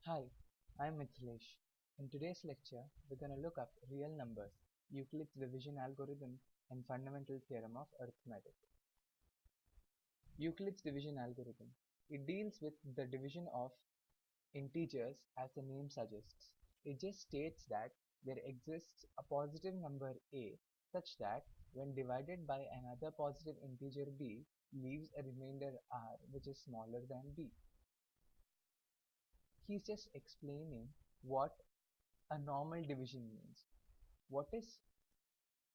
Hi, I'm Mithilesh. In today's lecture, we're going to look up real numbers, Euclid's division algorithm, and fundamental theorem of arithmetic. Euclid's division algorithm. It deals with the division of integers as the name suggests. It just states that there exists a positive number a such that when divided by another positive integer b leaves a remainder r which is smaller than b. He's just explaining what a normal division means. What is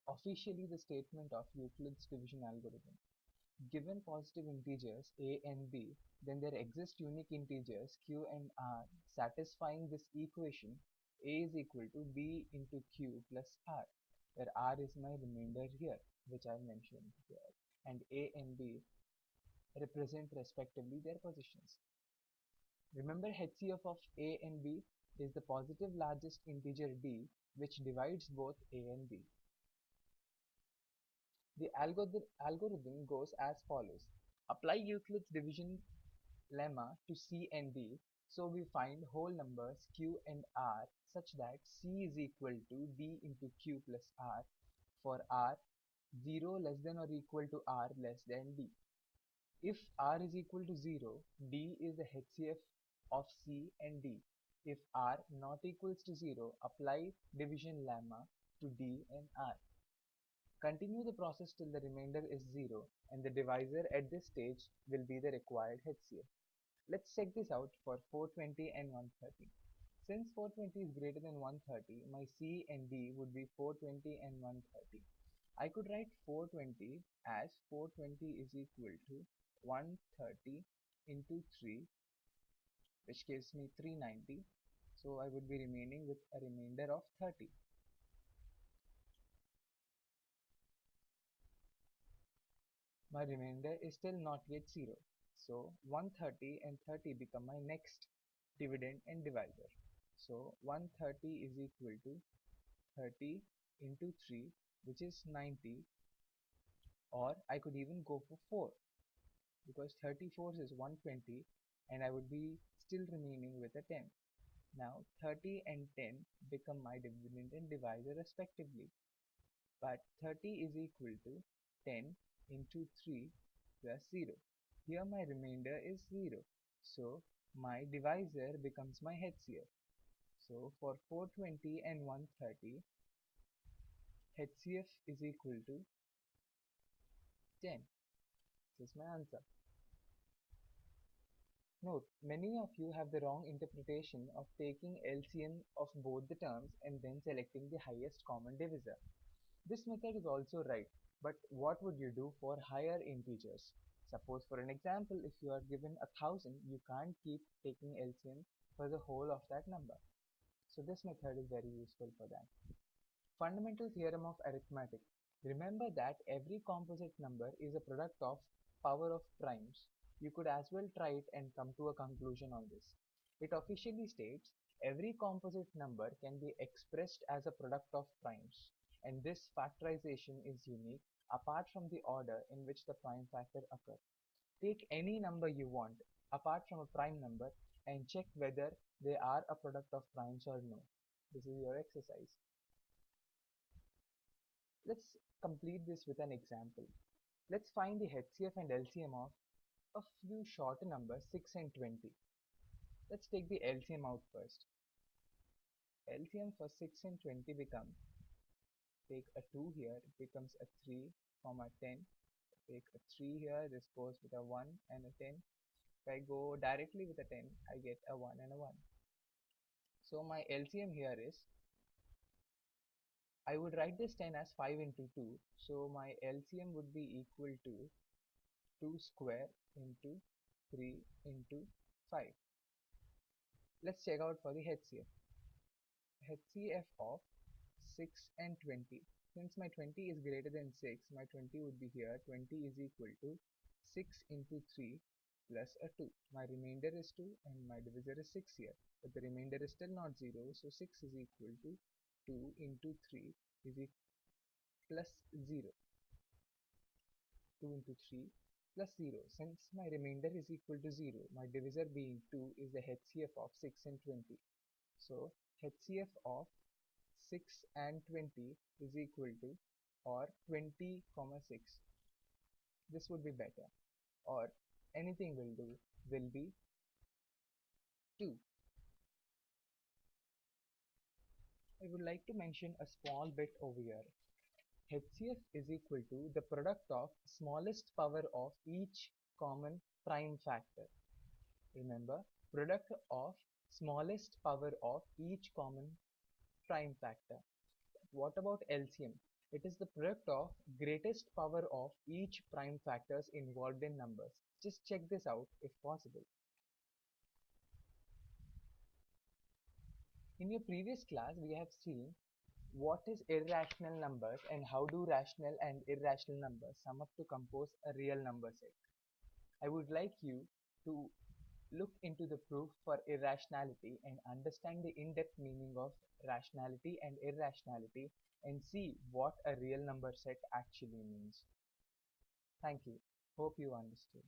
officially the statement of Euclid's division algorithm? Given positive integers a and b, then there exist unique integers q and r satisfying this equation a is equal to b into q plus r, where r is my remainder here, which I mentioned here, and a and b represent respectively their positions. Remember, HCF of a and b is the positive largest integer d which divides both a and b. The algorithm goes as follows. Apply Euclid's division lemma to C and D, so we find whole numbers Q and R such that C is equal to D into Q plus R for R 0 less than or equal to R less than D. If R is equal to 0, D is the HCF of C and D. If R not equals to 0, apply division lemma to D and R. Continue the process till the remainder is 0 and the divisor at this stage will be the required HCF. Let's check this out for 420 and 130. Since 420 is greater than 130, my C and D would be 420 and 130. I could write 420 as 420 is equal to 130 into 3, which gives me 390. So I would be remaining with a remainder of 30. My remainder is still not yet 0. So 130 and 30 become my next dividend and divisor. So 130 is equal to 30 into 3, which is 90, or I could even go for 4 because 34 is 120 and I would be still remaining with a 10. Now 30 and 10 become my dividend and divisor respectively, but 30 is equal to 10 into 3 plus 0. Here my remainder is 0, so my divisor becomes my HCF. So for 420 and 130, HCF is equal to 10. This is my answer. Note, many of you have the wrong interpretation of taking LCM of both the terms and then selecting the highest common divisor. This method is also right, but what would you do for higher integers? Suppose for an example, if you are given 1000, you can't keep taking LCM for the whole of that number. So this method is very useful for that. Fundamental theorem of arithmetic. Remember that every composite number is a product of power of primes. You could as well try it and come to a conclusion on this. It officially states every composite number can be expressed as a product of primes, and this factorization is unique apart from the order in which the prime factor occurs. Take any number you want apart from a prime number and check whether they are a product of primes or no. This is your exercise. Let's complete this with an example. Let's find the HCF and LCM of a few shorter numbers 6 and 20. Let's take the LCM out first. LCM for 6 and 20 becomes, take a 2 here, it becomes a 3, comma 10. Take a 3 here, this goes with a 1 and a 10. If I go directly with a 10, I get a 1 and a 1. So my LCM here is, I would write this 10 as 5 into 2. So my LCM would be equal to 2 square into 3 into 5. Let's check out for the HCF. HCF of 6 and 20. Since my 20 is greater than 6, my 20 would be here. 20 is equal to 6 into 3 plus a 2. My remainder is 2 and my divisor is 6 here. But the remainder is still not 0, so 6 is equal to 2 into 3 is equal plus 0. 2 into 3 plus 0. Since my remainder is equal to 0, my divisor being 2 is the HCF of 6 and 20. So HCF of 6 and 20 is equal to, or 20 comma 6, this would be better, or anything will do, will be 2. I would like to mention a small bit over here. HCF is equal to the product of smallest power of each common prime factor. Remember, product of smallest power of each common prime factor. What about LCM? It is the product of greatest power of each prime factors involved in numbers. Just check this out if possible. In your previous class, we have seen what is irrational numbers and how do rational and irrational numbers sum up to compose a real number set. I would like you to look into the proof for irrationality and understand the in-depth meaning of rationality and irrationality and see what a real number set actually means. Thank you. Hope you understood.